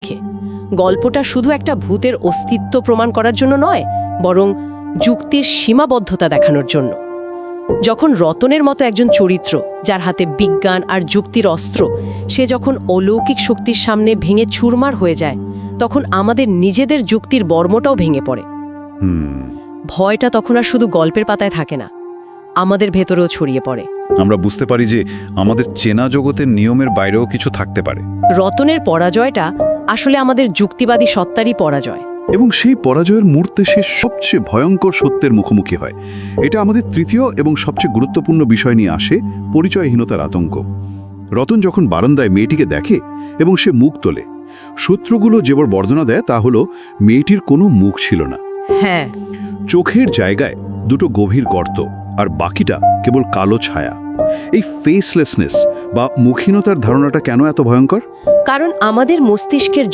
সাপেক্ষে। গল্পটা শুধু একটা ভূতের অস্তিত্ব প্রমাণ করার জন্য নয়, বরং যুক্তির সীমাবদ্ধতা দেখানোর জন্য। যখন রতনের মতো একজন চরিত্র, যার হাতে বিজ্ঞান আর যুক্তির অস্ত্র, সে যখন অলৌকিক শক্তির সামনে ভেঙে চুরমার হয়ে যায়, তখন আমাদের নিজেদের যুক্তির বর্মটাও ভেঙে পড়ে। ভয়টা তখন আর শুধু গল্পের পাতায় থাকে না, আমাদের ভেতরেও ছড়িয়ে পড়ে। আমরা বুঝতে পারি যে আমাদের চেনা জগতের নিয়মের বাইরেও কিছু থাকতে পারে। রতনের পরাজয়টা আসলে আমাদের যুক্তিবাদী সত্তারই পরাজয়। এবং সেই পরাজয়ের মুহূর্তে সে সবচেয়ে ভয়ঙ্কর সত্যের মুখোমুখি হয়। এটা আমাদের তৃতীয় এবং সবচেয়ে গুরুত্বপূর্ণ বিষয় নিয়ে আসে, পরিচয়হীনতার আতঙ্ক। রতন যখন বারান্দায় মেয়েটিকে দেখে এবং সে মুখ তোলে, সূত্রগুলো যেবার বর্ণনা দেয় তা হলো মেয়েটির কোনো মুখ ছিল না। হ্যাঁ, চোখের জায়গায় দুটো গভীর গর্ত, আর বাকিটা কেবল কালো ছায়া। এই ফেসলেসনেস বা মুখহীনতার ধারণাটা কেন এত ভয়ঙ্কর? কারণ আমাদের মস্তিষ্কের